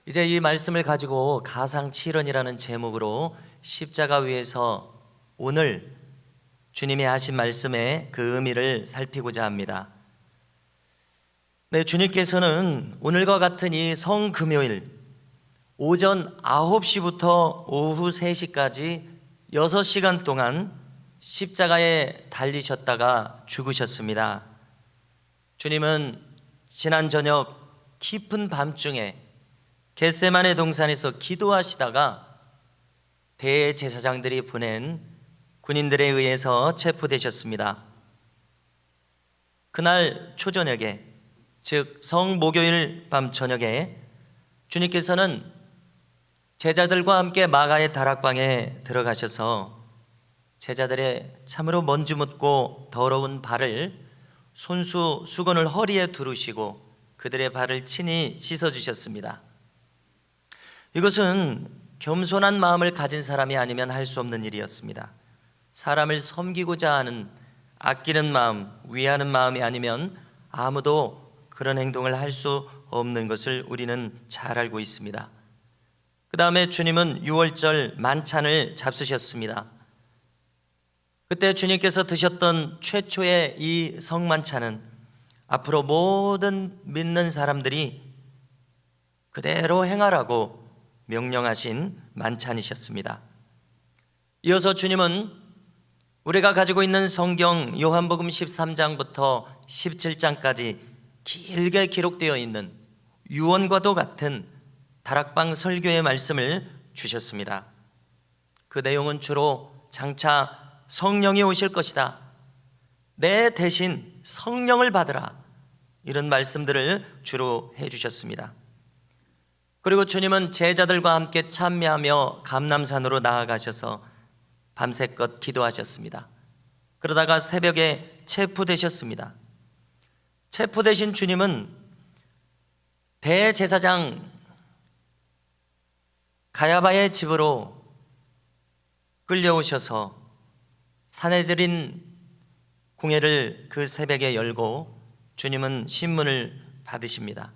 이제 이 말씀을 가지고 가상칠언이라는 제목으로 십자가 위에서 오늘 주님이 하신 말씀의 그 의미를 살피고자 합니다. 네, 주님께서는 오늘과 같은 이 성금요일 오전 9시부터 오후 3시까지 6시간 동안 십자가에 달리셨다가 죽으셨습니다. 주님은 지난 저녁 깊은 밤중에 겟세마네 동산에서 기도하시다가 대제사장들이 보낸 군인들에 의해서 체포되셨습니다. 그날 초저녁에, 즉 성목요일 밤 저녁에 주님께서는 제자들과 함께 마가의 다락방에 들어가셔서 제자들의 참으로 먼지 묻고 더러운 발을 손수 수건을 허리에 두르시고 그들의 발을 친히 씻어주셨습니다. 이것은 겸손한 마음을 가진 사람이 아니면 할 수 없는 일이었습니다. 사람을 섬기고자 하는 아끼는 마음, 위하는 마음이 아니면 아무도 그런 행동을 할 수 없는 것을 우리는 잘 알고 있습니다. 그 다음에 주님은 유월절 만찬을 잡수셨습니다. 그때 주님께서 드셨던 최초의 이 성만찬은 앞으로 모든 믿는 사람들이 그대로 행하라고 명령하신 만찬이셨습니다. 이어서 주님은 우리가 가지고 있는 성경 요한복음 13장부터 17장까지 길게 기록되어 있는 유언과도 같은 다락방 설교의 말씀을 주셨습니다. 그 내용은 주로 장차 성령이 오실 것이다, 내 대신 성령을 받으라, 이런 말씀들을 주로 해주셨습니다. 그리고 주님은 제자들과 함께 참여하며 감람산으로 나아가셔서 밤새껏 기도하셨습니다. 그러다가 새벽에 체포되셨습니다. 체포되신 주님은 대제사장 가야바의 집으로 끌려오셔서 산헤드린 공회를 그 새벽에 열고 주님은 신문을 받으십니다.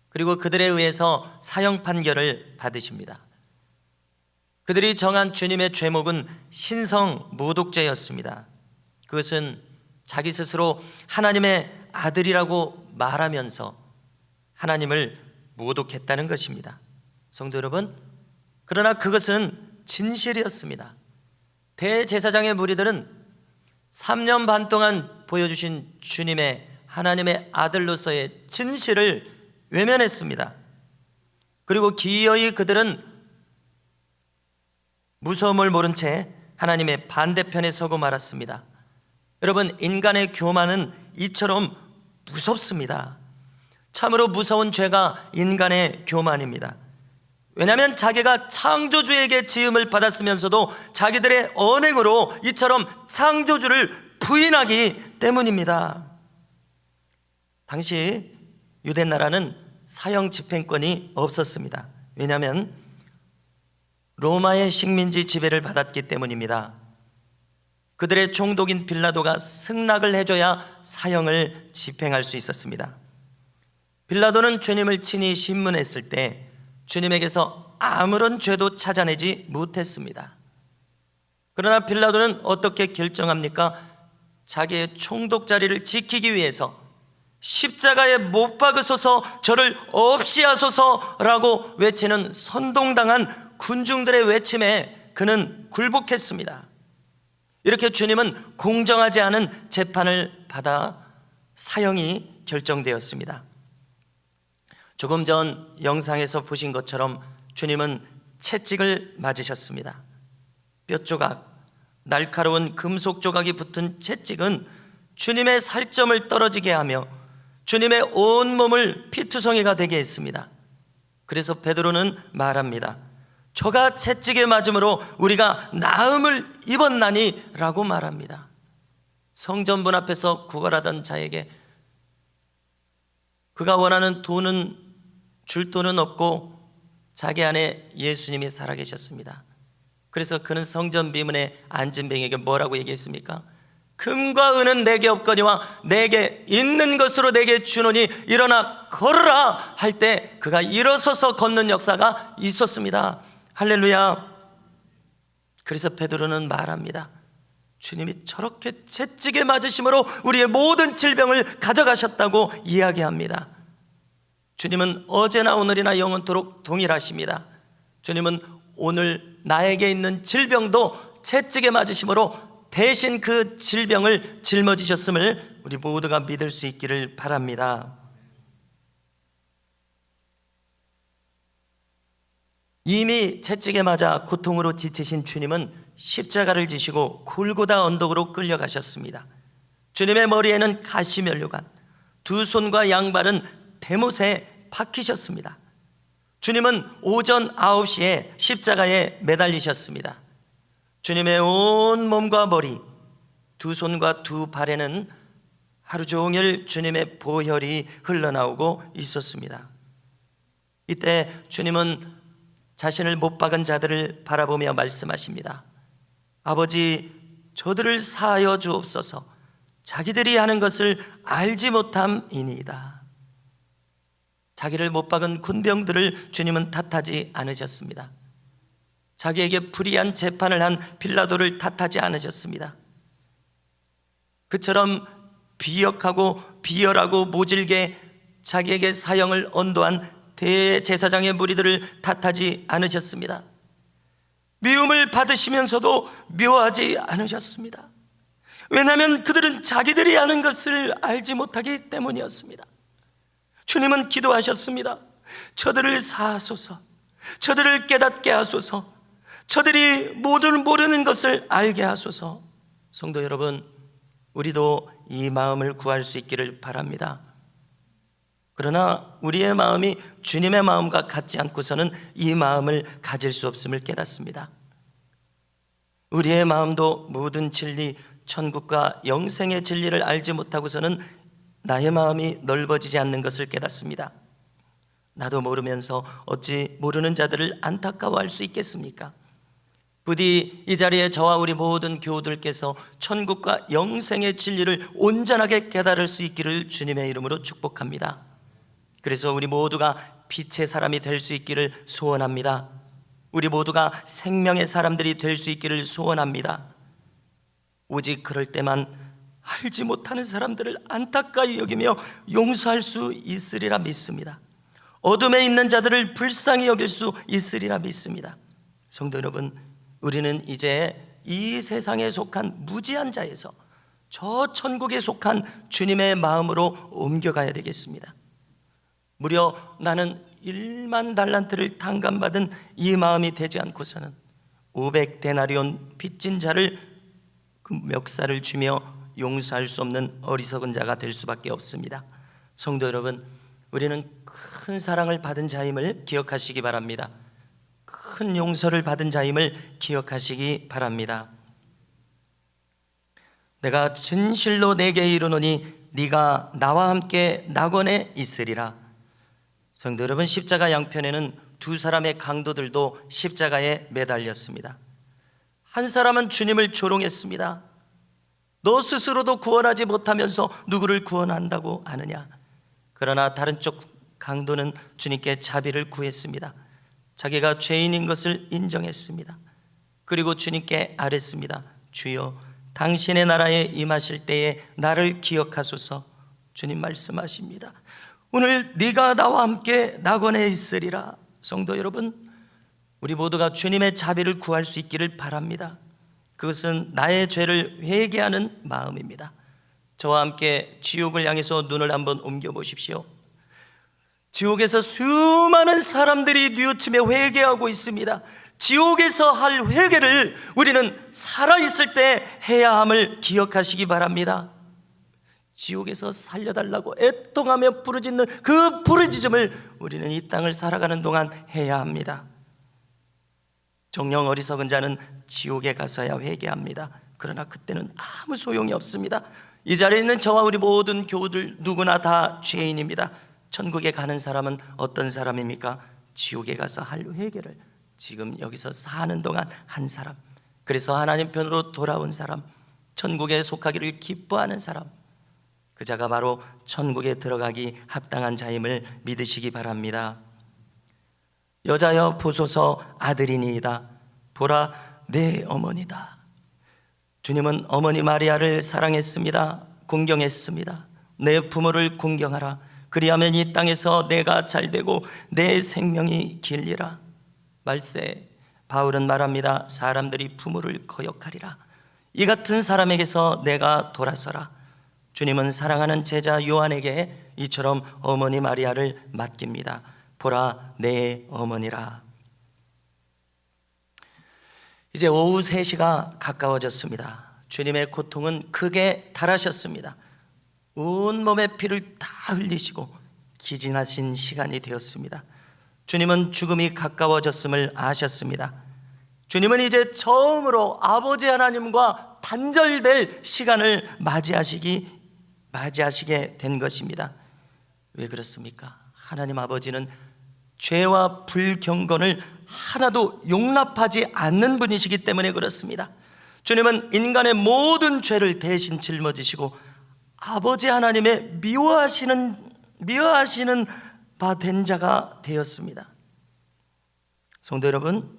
그리고 그들에 의해서 사형 판결을 받으십니다. 그들이 정한 주님의 죄목은 신성 모독죄였습니다. 그것은 자기 스스로 하나님의 아들이라고 말하면서 하나님을 모독했다는 것입니다. 성도 여러분, 그러나 그것은 진실이었습니다. 대제사장의 무리들은 3년 반 동안 보여주신 주님의 하나님의 아들로서의 진실을 외면했습니다. 그리고 기어이 그들은 무서움을 모른 채 하나님의 반대편에 서고 말았습니다. 여러분, 인간의 교만은 이처럼 무섭습니다. 참으로 무서운 죄가 인간의 교만입니다. 왜냐하면 자기가 창조주에게 지음을 받았으면서도 자기들의 언행으로 이처럼 창조주를 부인하기 때문입니다. 당시 유대 나라는 사형 집행권이 없었습니다. 왜냐하면 로마의 식민지 지배를 받았기 때문입니다. 그들의 총독인 빌라도가 승낙을 해줘야 사형을 집행할 수 있었습니다. 빌라도는 주님을 친히 신문했을 때 주님에게서 아무런 죄도 찾아내지 못했습니다. 그러나 빌라도는 어떻게 결정합니까? 자기의 총독 자리를 지키기 위해서 십자가에 못 박으소서, 저를 없이 하소서라고 외치는 선동당한 군중들의 외침에 그는 굴복했습니다. 이렇게 주님은 공정하지 않은 재판을 받아 사형이 결정되었습니다. 조금 전 영상에서 보신 것처럼 주님은 채찍을 맞으셨습니다. 뼈조각, 날카로운 금속 조각이 붙은 채찍은 주님의 살점을 떨어지게 하며 주님의 온 몸을 피투성이가 되게 했습니다. 그래서 베드로는 말합니다. 저가 채찍에 맞음으로 우리가 나음을 입었나니 라고 말합니다. 성전문 앞에서 구걸하던 자에게 그가 원하는 돈은 줄 돈은 없고 자기 안에 예수님이 살아계셨습니다. 그래서 그는 성전 비문에 앉은 뱅에게 뭐라고 얘기했습니까? 금과 은은 내게 없거니와 내게 있는 것으로 내게 주노니 일어나 걸으라 할 때 그가 일어서서 걷는 역사가 있었습니다. 할렐루야. 그래서 베드로는 말합니다. 주님이 저렇게 채찍에 맞으심으로 우리의 모든 질병을 가져가셨다고 이야기합니다. 주님은 어제나 오늘이나 영원토록 동일하십니다. 주님은 오늘 나에게 있는 질병도 채찍에 맞으심으로 대신 그 질병을 짊어지셨음을 우리 모두가 믿을 수 있기를 바랍니다. 이미 채찍에 맞아 고통으로 지치신 주님은 십자가를 지시고 골고다 언덕으로 끌려가셨습니다. 주님의 머리에는 가시면류관, 두 손과 양발은 대못에 박히셨습니다. 주님은 오전 9시에 십자가에 매달리셨습니다. 주님의 온 몸과 머리, 두 손과 두 발에는 하루 종일 주님의 보혈이 흘러나오고 있었습니다. 이때 주님은 자신을 못 박은 자들을 바라보며 말씀하십니다. 아버지, 저들을 사하여 주옵소서. 자기들이 하는 것을 알지 못함이니이다. 자기를 못 박은 군병들을 주님은 탓하지 않으셨습니다. 자기에게 불의한 재판을 한 빌라도를 탓하지 않으셨습니다. 그처럼 비역하고 비열하고 모질게 자기에게 사형을 언도한 대제사장의 무리들을 탓하지 않으셨습니다. 미움을 받으시면서도 묘하지 않으셨습니다. 왜냐하면 그들은 자기들이 하는 것을 알지 못하기 때문이었습니다. 주님은 기도하셨습니다. 저들을 사하소서, 저들을 깨닫게 하소서, 저들이 모르는 것을 알게 하소서. 성도 여러분, 우리도 이 마음을 구할 수 있기를 바랍니다. 그러나 우리의 마음이 주님의 마음과 같지 않고서는 이 마음을 가질 수 없음을 깨닫습니다. 우리의 마음도 모든 진리, 천국과 영생의 진리를 알지 못하고서는 나의 마음이 넓어지지 않는 것을 깨닫습니다. 나도 모르면서 어찌 모르는 자들을 안타까워할 수 있겠습니까? 부디 이 자리에 저와 우리 모든 교우들께서 천국과 영생의 진리를 온전하게 깨달을 수 있기를 주님의 이름으로 축복합니다. 그래서 우리 모두가 빛의 사람이 될 수 있기를 소원합니다. 우리 모두가 생명의 사람들이 될 수 있기를 소원합니다. 오직 그럴 때만 알지 못하는 사람들을 안타까이 여기며 용서할 수 있으리라 믿습니다. 어둠에 있는 자들을 불쌍히 여길 수 있으리라 믿습니다. 성도 여러분, 우리는 이제 이 세상에 속한 무지한 자에서 저 천국에 속한 주님의 마음으로 옮겨가야 되겠습니다. 무려 나는 1만 달란트를 탕감받은 이 마음이 되지 않고서는 500데나리온 빚진 자를 그 멱살을 쥐며 용서할 수 없는 어리석은 자가 될 수밖에 없습니다. 성도 여러분, 우리는 큰 사랑을 받은 자임을 기억하시기 바랍니다. 큰 용서를 받은 자임을 기억하시기 바랍니다. 내가 진실로 내게 이르노니 네가 나와 함께 낙원에 있으리라. 성도 여러분, 십자가 양편에는 두 사람의 강도들도 십자가에 매달렸습니다. 한 사람은 주님을 조롱했습니다. 너 스스로도 구원하지 못하면서 누구를 구원한다고 하느냐. 그러나 다른 쪽 강도는 주님께 자비를 구했습니다. 자기가 죄인인 것을 인정했습니다. 그리고 주님께 아뢰습니다. 주여, 당신의 나라에 임하실 때에 나를 기억하소서. 주님 말씀하십니다. 오늘 네가 나와 함께 낙원에 있으리라. 성도 여러분, 우리 모두가 주님의 자비를 구할 수 있기를 바랍니다. 그것은 나의 죄를 회개하는 마음입니다. 저와 함께 지옥을 향해서 눈을 한번 옮겨 보십시오. 지옥에서 수많은 사람들이 뉘우치며 회개하고 있습니다. 지옥에서 할 회개를 우리는 살아있을 때 해야 함을 기억하시기 바랍니다. 지옥에서 살려달라고 애통하며 부르짖는 그 부르짖음을 우리는 이 땅을 살아가는 동안 해야 합니다. 정녕 어리석은 자는 지옥에 가서야 회개합니다. 그러나 그때는 아무 소용이 없습니다. 이 자리에 있는 저와 우리 모든 교우들 누구나 다 죄인입니다. 천국에 가는 사람은 어떤 사람입니까? 지옥에 가서 할 회개를 지금 여기서 사는 동안 한 사람, 그래서 하나님 편으로 돌아온 사람, 천국에 속하기를 기뻐하는 사람, 그 자가 바로 천국에 들어가기 합당한 자임을 믿으시기 바랍니다. 여자여 보소서 아들이니이다. 보라 내 어머니다. 주님은 어머니 마리아를 사랑했습니다. 공경했습니다. 내 부모를 공경하라. 그리하면 이 땅에서 내가 잘되고 내 생명이 길리라. 말세 바울은 말합니다. 사람들이 부모를 거역하리라. 이 같은 사람에게서 내가 돌아서라. 주님은 사랑하는 제자 요한에게 이처럼 어머니 마리아를 맡깁니다. 보라 내 어머니라. 이제 오후 3시가 가까워졌습니다. 주님의 고통은 크게 달하셨습니다. 온몸의 피를 다 흘리시고 기진하신 시간이 되었습니다. 주님은 죽음이 가까워졌음을 아셨습니다. 주님은 이제 처음으로 아버지 하나님과 단절될 시간을 맞이하시게 된 것입니다. 왜 그렇습니까? 하나님 아버지는 죄와 불경건을 하나도 용납하지 않는 분이시기 때문에 그렇습니다. 주님은 인간의 모든 죄를 대신 짊어지시고 아버지 하나님의 미워하시는 바 된 자가 되었습니다. 성도 여러분,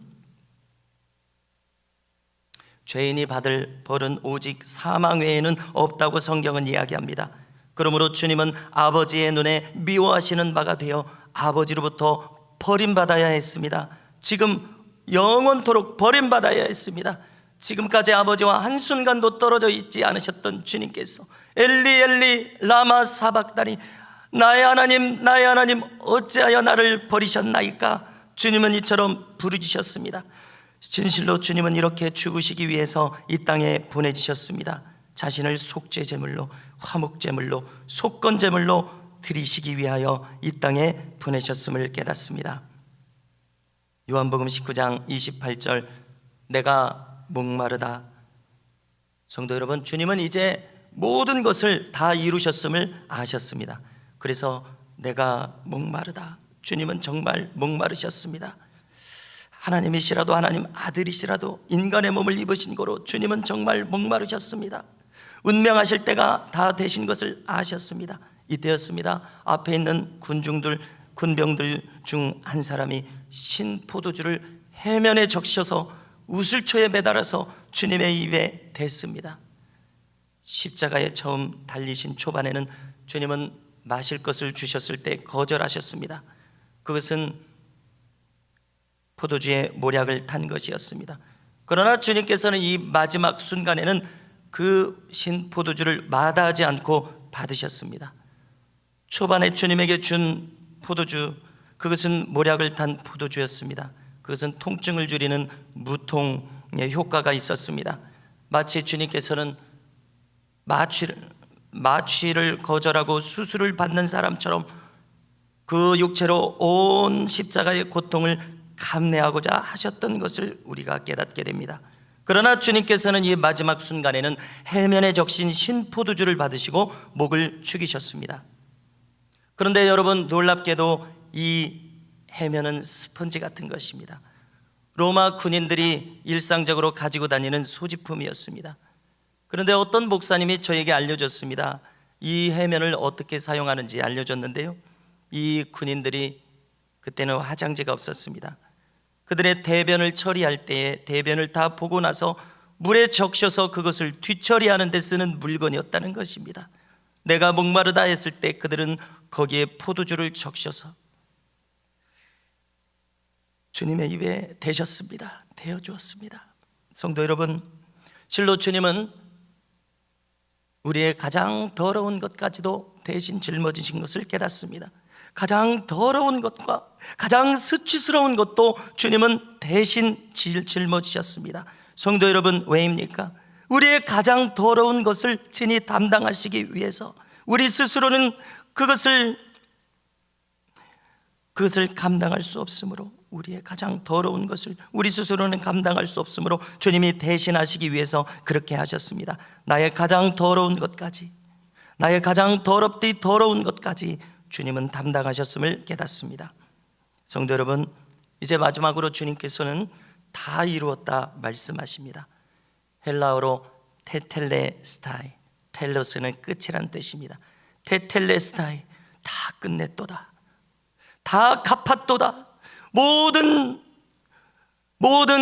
죄인이 받을 벌은 오직 사망 외에는 없다고 성경은 이야기합니다. 그러므로 주님은 아버지의 눈에 미워하시는 바가 되어 아버지로부터 버림받아야 했습니다. 지금 영원토록 버림받아야 했습니다. 지금까지 아버지와 한순간도 떨어져 있지 않으셨던 주님께서 엘리 엘리 라마 사박다니, 나의 하나님 어찌하여 나를 버리셨나이까. 주님은 이처럼 부르짖으셨습니다. 진실로 주님은 이렇게 죽으시기 위해서 이 땅에 보내지셨습니다. 자신을 속죄제물로, 화목제물로, 속건제물로 드리시기 위하여 이 땅에 보내셨음을 깨닫습니다. 요한복음 19장 28절, 내가 목마르다. 성도 여러분, 주님은 이제 모든 것을 다 이루셨음을 아셨습니다. 그래서 내가 목마르다. 주님은 정말 목마르셨습니다. 하나님이시라도 하나님 아들이시라도 인간의 몸을 입으신 거로 주님은 정말 목마르셨습니다. 운명하실 때가 다 되신 것을 아셨습니다. 이때였습니다. 앞에 있는 군병들 중 한 사람이 신 포도주를 해면에 적셔서 우슬초에 매달아서 주님의 입에 댔습니다. 십자가에 처음 달리신 초반에는 주님은 마실 것을 주셨을 때 거절하셨습니다. 그것은 포도주의 모략을 탄 것이었습니다. 그러나 주님께서는 이 마지막 순간에는 그 신 포도주를 마다하지 않고 받으셨습니다. 초반에 주님에게 준 포도주, 그것은 모략을 탄 포도주였습니다. 그것은 통증을 줄이는 무통의 효과가 있었습니다. 마치 주님께서는 마취를 거절하고 수술을 받는 사람처럼 그 육체로 온 십자가의 고통을 감내하고자 하셨던 것을 우리가 깨닫게 됩니다. 그러나 주님께서는 이 마지막 순간에는 해면에 적신 신포도주를 받으시고 목을 축이셨습니다. 그런데 여러분, 놀랍게도 이 해면은 스펀지 같은 것입니다. 로마 군인들이 일상적으로 가지고 다니는 소지품이었습니다. 그런데 어떤 목사님이 저에게 알려줬습니다. 이 해면을 어떻게 사용하는지 알려줬는데요, 이 군인들이 그때는 화장지가 없었습니다. 그들의 대변을 처리할 때에 대변을 다 보고 나서 물에 적셔서 그것을 뒤처리하는 데 쓰는 물건이었다는 것입니다. 내가 목마르다 했을 때 그들은 거기에 포도주를 적셔서 주님의 입에 대셨습니다. 대어주었습니다. 성도 여러분, 실로 주님은 우리의 가장 더러운 것까지도 대신 짊어지신 것을 깨닫습니다. 가장 더러운 것과 가장 수치스러운 것도 주님은 대신 짊어지셨습니다. 성도 여러분, 왜입니까? 우리의 가장 더러운 것을 친히 담당하시기 위해서 우리 스스로는 그것을 감당할 수 없으므로, 우리의 가장 더러운 것을 우리 스스로는 감당할 수 없으므로 주님이 대신하시기 위해서 그렇게 하셨습니다. 나의 가장 더러운 것까지, 나의 가장 더럽디 더러운 것까지 주님은 담당하셨음을 깨닫습니다. 성도 여러분, 이제 마지막으로 주님께서는 다 이루었다 말씀하십니다. 헬라어로 테텔레스타이, 텔로스는 끝이란 뜻입니다. 테텔레스타이, 다 끝냈도다, 다 갚았도다. 모든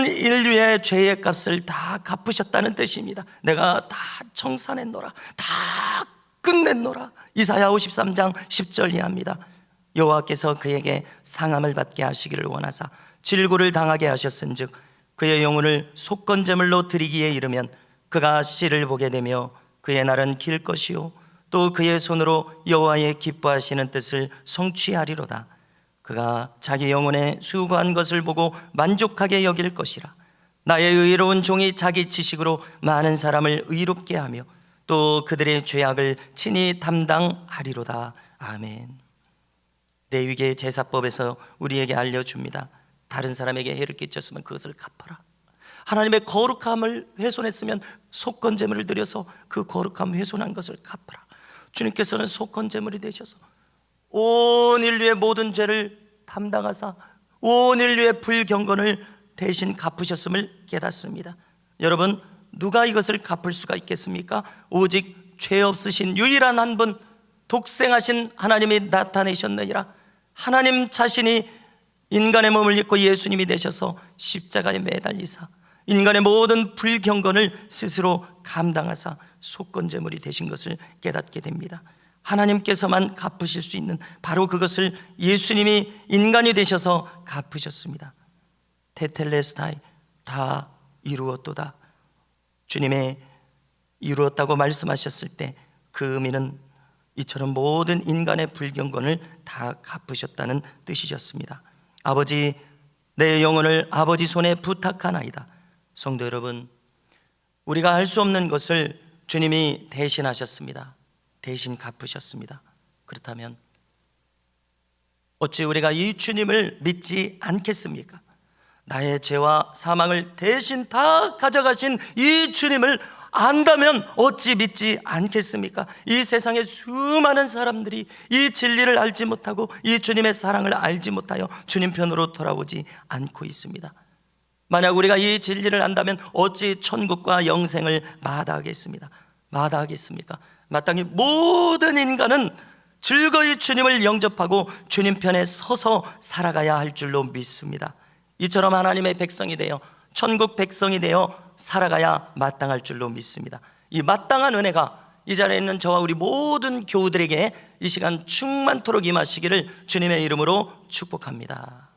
인류의 죄의 값을 다 갚으셨다는 뜻입니다. 내가 다 청산했노라, 다 끝냈노라. 이사야 53장 10절 이하입니다. 여호와께서 그에게 상함을 받게 하시기를 원하사 질고를 당하게 하셨은즉 그의 영혼을 속건제물로 드리기에 이르면 그가 씨를 보게 되며 그의 날은 길 것이요 또 그의 손으로 여호와의 기뻐하시는 뜻을 성취하리로다. 그가 자기 영혼에 수고한 것을 보고 만족하게 여길 것이라. 나의 의로운 종이 자기 지식으로 많은 사람을 의롭게 하며 또 그들의 죄악을 친히 담당하리로다. 아멘. 레위기의 제사법에서 우리에게 알려줍니다. 다른 사람에게 해를 끼쳤으면 그것을 갚아라. 하나님의 거룩함을 훼손했으면 속건제물을 드려서 그 거룩함 훼손한 것을 갚아라. 주님께서는 속건제물이 되셔서 온 인류의 모든 죄를 담당하사 온 인류의 불경건을 대신 갚으셨음을 깨닫습니다. 여러분, 누가 이것을 갚을 수가 있겠습니까? 오직 죄 없으신 유일한 한 분, 독생하신 하나님이 나타내셨느니라. 하나님 자신이 인간의 몸을 입고 예수님이 되셔서 십자가에 매달리사 인간의 모든 불경건을 스스로 감당하사 속건제물이 되신 것을 깨닫게 됩니다. 하나님께서만 갚으실 수 있는 바로 그것을 예수님이 인간이 되셔서 갚으셨습니다. 테텔레스타이, 다 이루었도다. 주님의 이루었다고 말씀하셨을 때 그 의미는 이처럼 모든 인간의 불경건을 다 갚으셨다는 뜻이셨습니다. 아버지, 내 영혼을 아버지 손에 부탁하나이다. 성도 여러분, 우리가 할 수 없는 것을 주님이 대신하셨습니다. 대신 갚으셨습니다. 그렇다면 어찌 우리가 이 주님을 믿지 않겠습니까? 나의 죄와 사망을 대신 다 가져가신 이 주님을 안다면 어찌 믿지 않겠습니까? 이 세상의 수많은 사람들이 이 진리를 알지 못하고 이 주님의 사랑을 알지 못하여 주님 편으로 돌아오지 않고 있습니다. 만약 우리가 이 진리를 안다면 어찌 천국과 영생을 마다하겠습니까? 마땅히 모든 인간은 즐거이 주님을 영접하고 주님 편에 서서 살아가야 할 줄로 믿습니다. 이처럼 하나님의 백성이 되어 천국 백성이 되어 살아가야 마땅할 줄로 믿습니다. 이 마땅한 은혜가 이 자리에 있는 저와 우리 모든 교우들에게 이 시간 충만토록 임하시기를 주님의 이름으로 축복합니다.